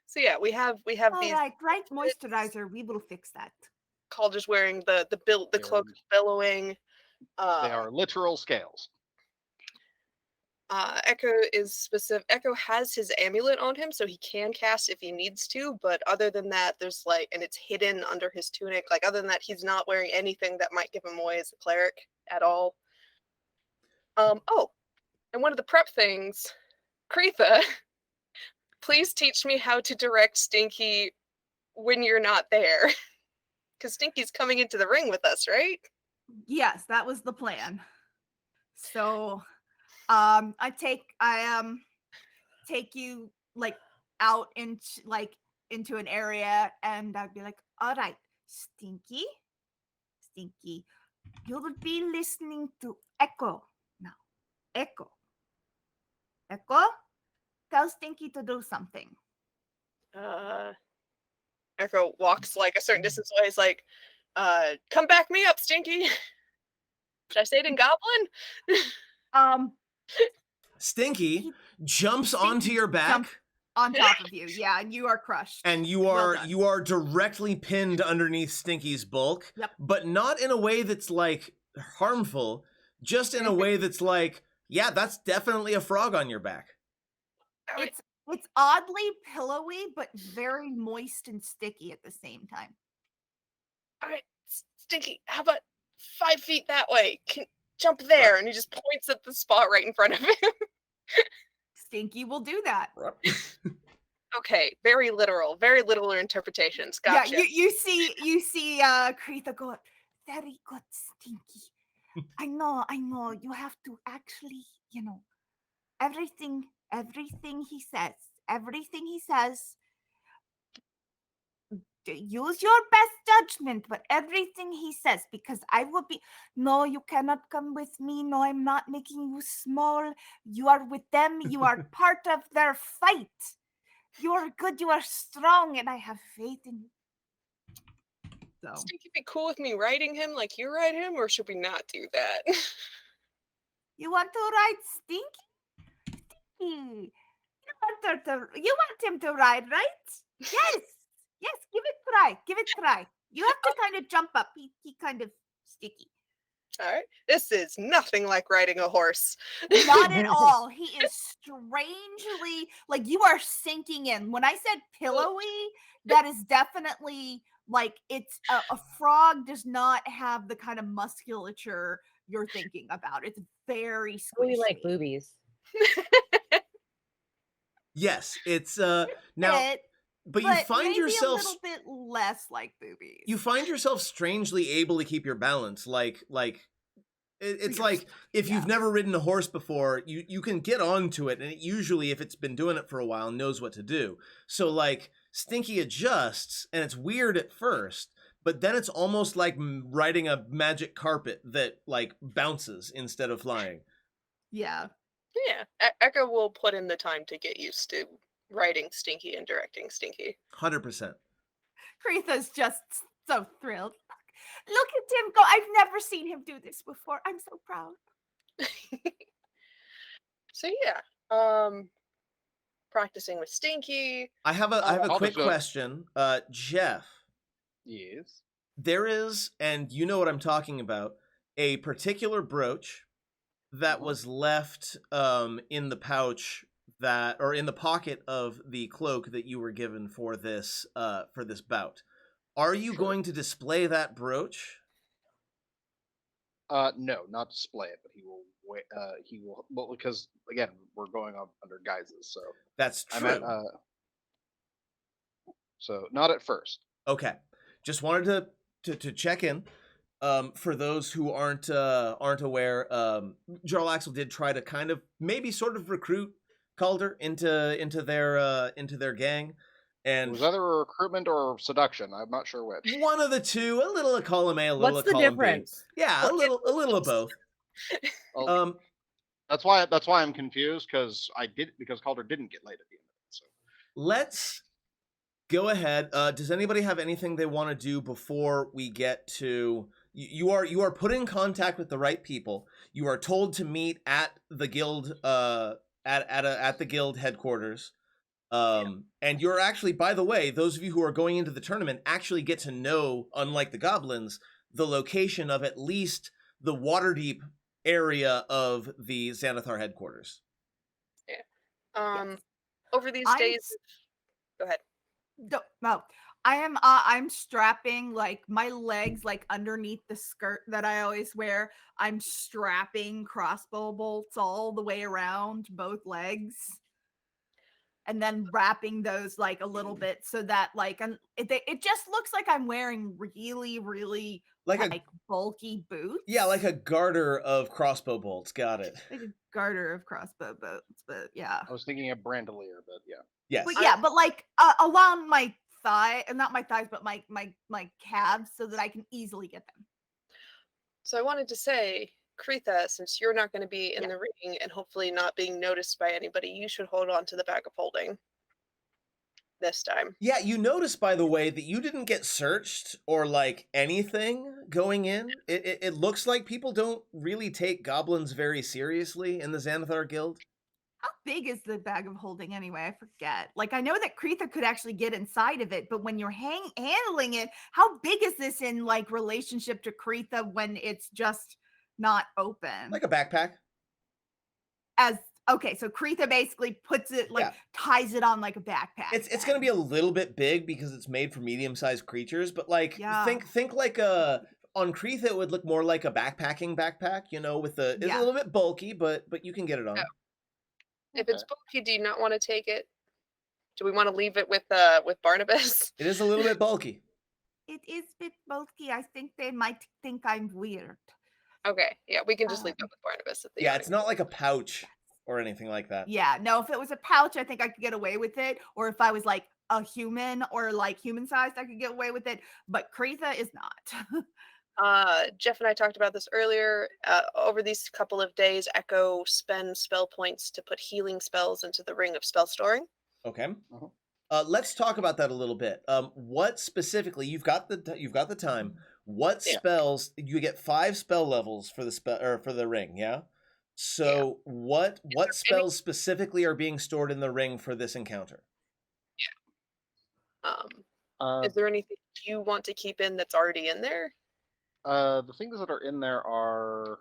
So yeah, we have All these. right, moisturizer. We will fix that. Calder's wearing the cloak of billowing. They are literal scales. Echo is specific. Echo has his amulet on him, so he can cast if he needs to. But other than that, there's and it's hidden under his tunic. Like other than that, he's not wearing anything that might give him away as a cleric at all. Oh, and one of the prep things, Kreetha, please teach me how to direct Stinky when you're not there, because Stinky's coming into the ring with us, right? Yes, that was the plan. So I take you out into an area, and I'd be like, all right, Stinky, you will be listening to Echo now. Echo, tell Stinky to do something. Echo walks a certain distance away. He's like, come back me up, Stinky. Should I say it in Goblin? Stinky jumps onto your back. On top of you, yeah, and you are crushed. And you are directly pinned underneath Stinky's bulk, but not in a way that's harmful, just in a way that's yeah, that's definitely a frog on your back. It's oddly pillowy, but very moist and sticky at the same time. All right, Stinky, how about 5 feet that way? Jump there, and he just points at the spot right in front of him. Stinky will do that. Okay, very literal interpretations. Gotcha. Yeah, you see Kreetha go, very good, Stinky. I know. You have to actually, everything he says, use your best judgment, but everything he says, because I will be, no, you cannot come with me. No, I'm not making you small. You are with them. You are part of their fight. You are good. You are strong, and I have faith in you. So, Stinky be cool with me riding him like you ride him, or should we not do that? You want to ride Stinky? Stinky. You want him to ride, right? Yes. Yes, give it try. You have to kind of jump up. He kind of sticky. All right. This is nothing like riding a horse. Not at all. He is strangely, you are sinking in. When I said pillowy, that is definitely it's a frog does not have the kind of musculature you're thinking about. It's very squishy. We like boobies. Yes, it's now. But you find yourself a little bit less like boobies. You find yourself strangely able to keep your balance. It's like if you've never ridden a horse before, you can get onto it, and it usually, if it's been doing it for a while, knows what to do. So Stinky adjusts, and it's weird at first, but then it's almost like riding a magic carpet that bounces instead of flying. Yeah. Yeah. Echo will put in the time to get used to riding Stinky and directing Stinky. 100%. Kreetha's just so thrilled. Look at him go. I've never seen him do this before. I'm so proud. So yeah, practicing with Stinky. I have a quick question. Jeff. Yes. There is, and you know what I'm talking about, a particular brooch that was left in the pouch or in the pocket of the cloak that you were given for this bout. Are you going to display that brooch? No, not display it, but he will wait. Well, because again, we're going up under guises, so that's true. So not at first. Okay, just wanted to check in. For those who aren't aware, Jarl Axel did try to kind of maybe sort of recruit Calder into their gang, and it was either a recruitment or seduction. I'm not sure which. One of the two, a little of column A, a little What's of column the difference? B. Yeah, a little of both. That's why I'm confused because Calder didn't get laid at the end of it. So let's go ahead. Does anybody have anything they want to do before we get to? You are put in contact with the right people. You are told to meet at the guild at the guild headquarters. And you're actually, by the way, those of you who are going into the tournament actually get to know, unlike the goblins, the location of at least the Waterdeep area of the Xanathar headquarters. Yes. Over these I'm days, go ahead. No, I'm strapping like my legs like underneath the skirt that I always wear. I'm strapping crossbow bolts all the way around both legs. And then wrapping those like a little bit so that like it just looks like I'm wearing really, really Like bulky boots. Yeah, like a garter of crossbow bolts. Got it. Like a garter of crossbow bolts, but yeah. I was thinking of Brandolier, but yeah. Yes. But yeah, but like along my thigh, not my thighs, but my calves, so that I can easily get them. So I wanted to say, Kretha, since you're not going to be in Yeah. the ring and hopefully not being noticed by anybody, you should hold on to the bag of holding this time. Yeah, you notice, by the way, that you didn't get searched or like anything going in. It looks like people don't really take goblins very seriously in the Xanathar Guild. How big is the bag of holding anyway? I forget. Like I know that Kretha could actually get inside of it, but when you're handling it, how big is this in like relationship to Kretha when it's just not open? Like a backpack. Okay, so Kretha basically puts it like ties it on like a backpack. It's going to be a little bit big because it's made for medium-sized creatures, but like think like on Kretha it would look more like a backpacking backpack, you know, with it's a little bit bulky, but you can get it on. Oh. If it's bulky, do you not want to take it? Do we want to leave it with Barnabas? It is a little bit bulky. It is a bit bulky. I think they might think I'm weird. Okay, yeah, we can just leave it with Barnabas. Yeah, it's not like a pouch or anything like that. Yeah, no, if it was a pouch, I think I could get away with it. Or if I was like a human or like human sized, I could get away with it. But Kretha is not. Jeff and I talked about this earlier. Over these couple of days, Echo spends spell points to put healing spells into the ring of spell storing. Okay. Let's talk about that a little bit. What specifically? You've got the time. What spells? You get 5 spell levels for the spell or for the ring. Yeah. So what spells specifically are being stored in the ring for this encounter? Yeah. Is there anything you want to keep in that's already in there? The things that are in there are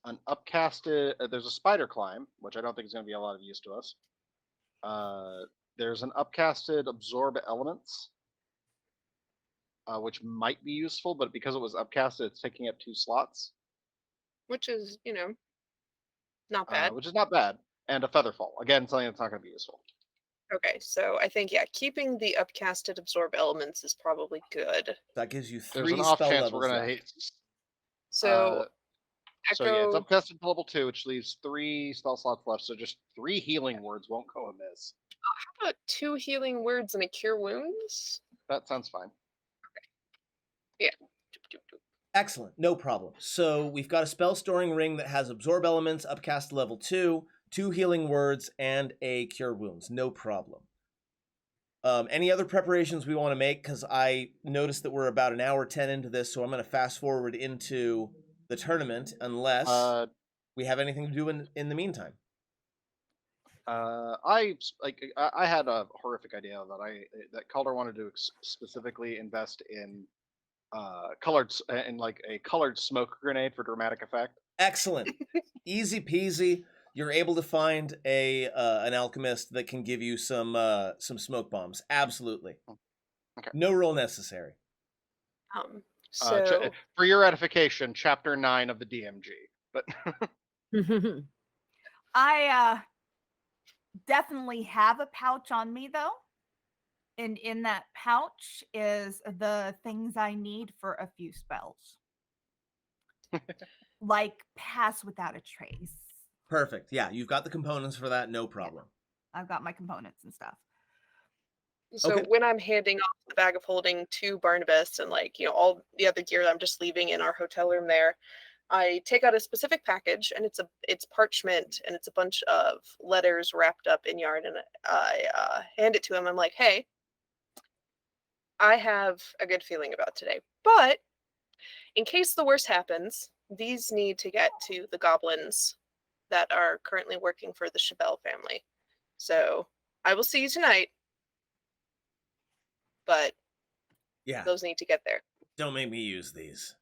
an upcasted. There's a spider climb, which I don't think is going to be a lot of use to us. There's an upcasted absorb elements, which might be useful, but because it was upcasted, it's taking up 2 slots. Which is, not bad. Which is not bad. And a featherfall. Again, something that's not going to be useful. Okay, so I think, keeping the upcasted absorb elements is probably good. That gives you 3 There's an spell off chance levels we're going to left. hate. So, So yeah, it's upcasted to level 2, which leaves 3 spell slots left. So just 3 healing words won't go amiss. How about 2 healing words and a cure wounds? That sounds fine. Okay. Yeah. Excellent, no problem. So we've got a spell storing ring that has absorb elements, upcast to level 2, 2 healing words, and a cure wounds. No problem. Any other preparations we want to make? Because I noticed that we're about an hour 10 into this, so I'm going to fast forward into the tournament unless we have anything to do in the meantime. I had a horrific idea that Calder wanted to specifically invest in colored smoke grenade for dramatic effect. Excellent. Easy peasy. You're able to find an alchemist that can give you some smoke bombs. Absolutely. Okay. No roll necessary. For your edification, chapter 9 of the DMG. But I definitely have a pouch on me though. And in that pouch is the things I need for a few spells. Like pass without a trace. Perfect. Yeah, you've got the components for that. No problem. Yeah, I've got my components and stuff. So when I'm handing off the bag of holding to Barnabas and all the other gear that I'm just leaving in our hotel room there, I take out a specific package and it's parchment and it's a bunch of letters wrapped up in yarn, and I hand it to him. I'm like, hey, I have a good feeling about today, but in case the worst happens, these need to get to the goblins that are currently working for the Chabelle family. So I will see you tonight, but Yeah. those need to get there. Don't make me use these.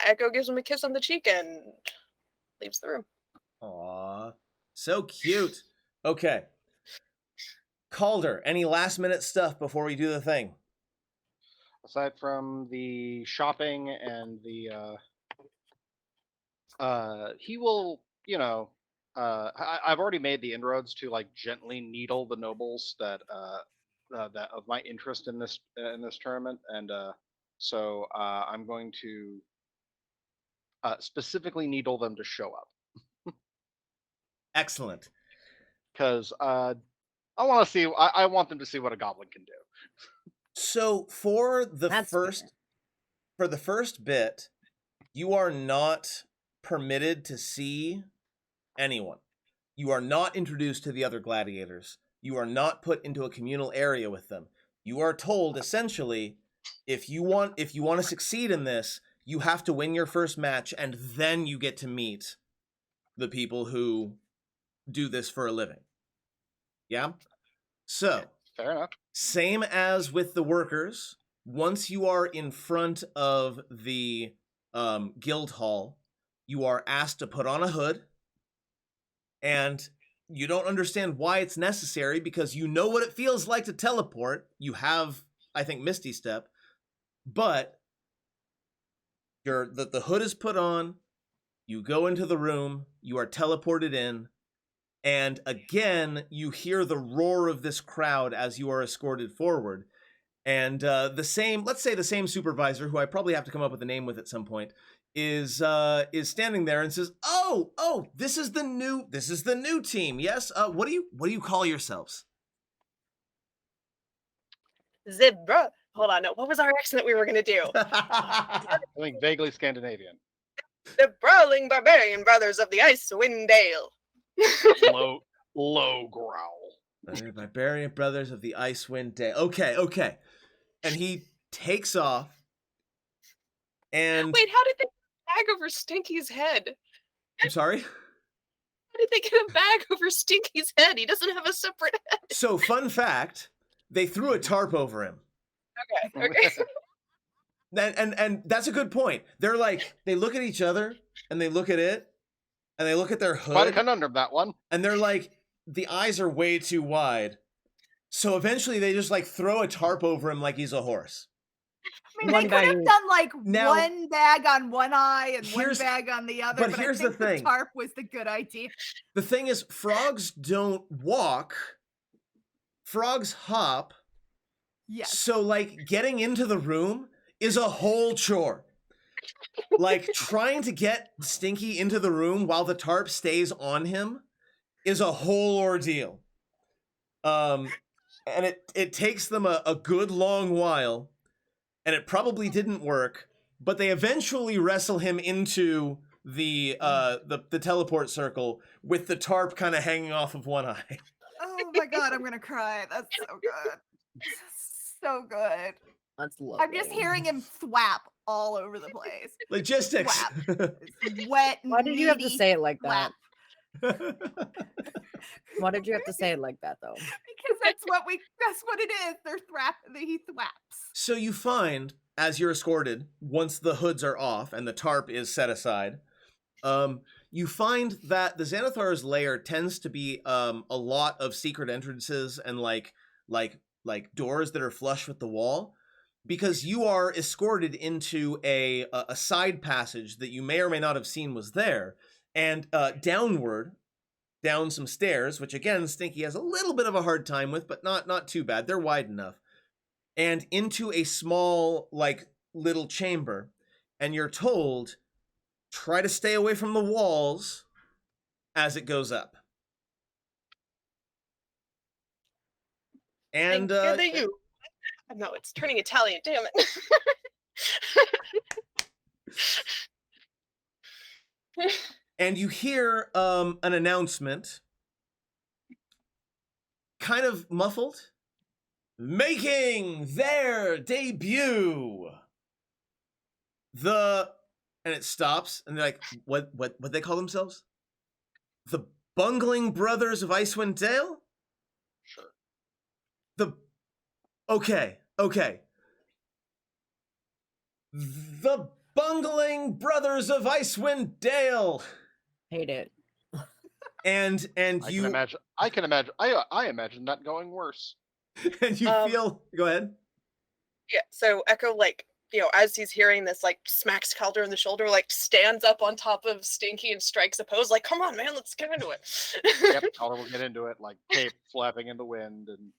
Echo gives him a kiss on the cheek and leaves the room. Aw. So cute. Okay. Calder, any last minute stuff before we do the thing? Aside from the shopping and the he will, I've already made the inroads to like gently needle the nobles that that of my interest in this tournament, and so I'm going to specifically needle them to show up Excellent. because I want to see. I want them to see what a goblin can do. So for the That's first bit, you are not permitted to see anyone. You are not introduced to the other gladiators. You are not put into a communal area with them. You are told essentially, if you want to succeed in this, you have to win your first match, and then you get to meet the people who do this for a living. Yeah? So, Fair enough. same as with the workers, once you are in front of the guild hall, you are asked to put on a hood, and you don't understand why it's necessary because you know what it feels like to teleport. You have, I think, Misty Step, but the hood is put on, you go into the room, you are teleported in, and again, you hear the roar of this crowd as you are escorted forward. And let's say the same supervisor, who I probably have to come up with a name with at some point, is standing there and says, "Oh, this is the new team. Yes. What do you call yourselves?" Zebra. Hold on, no. What was our accent we were gonna do? I think vaguely Scandinavian. The brawling barbarian brothers of the Icewind Dale. low growl. The Barbarian Brothers of the Icewind Dale. Okay. And he takes off. And Wait, how did they get a bag over Stinky's head? I'm sorry? How did they get a bag over Stinky's head? He doesn't have a separate head. So, fun fact, they threw a tarp over him. Okay. And that's a good point. They're like, they look at each other, and they look at it, and they look at their hood. Quite a conundrum, that one. And they're like, the eyes are way too wide. So eventually they just like throw a tarp over him like he's a horse. I mean, they could have done like Now- one bag on one eye and one Here's- bag on the other, but but here's I think the thing. tarp was the good idea. The thing is, frogs don't walk. Frogs hop. Yes. So like getting into the room is a whole chore. Like trying to get Stinky into the room while the tarp stays on him is a whole ordeal. And it takes them a good long while, and it probably didn't work, but they eventually wrestle him into the teleport circle with the tarp kind of hanging off of one eye. Oh my god, I'm gonna cry. That's so good. So good. That's lovely. I'm just hearing him thwap all over the place. Logistics. It's wet. Why did you have to meaty say it like that? thwap. Why did you have to say it like that, though? Because that's what it is. He thwaps. So you find, as you're escorted, once the hoods are off and the tarp is set aside, you find that the Xanathar's lair tends to be a lot of secret entrances and like doors that are flush with the wall, because you are escorted into a side passage that you may or may not have seen was there, and downward, down some stairs, which again Stinky has a little bit of a hard time with, but not too bad. They're wide enough. And into a small, like, little chamber. And you're told, try to stay away from the walls as it goes up. And Good that you. No, it's turning Italian. Damn it. and you hear an announcement, kind of muffled, making their debut. And it stops, and they're like, what they call themselves? The Bungling Brothers of Icewind Dale? Sure. Okay. The Bungling Brothers of Icewind Dale. Hate it. And I you can imagine. I imagine that going worse. and you feel. Go ahead. Yeah, so Echo, like, as he's hearing this, like, smacks Calder in the shoulder, like, stands up on top of Stinky and strikes a pose, like, come on, man, let's get into it. Yep, Calder will get into it, like cape flapping in the wind, and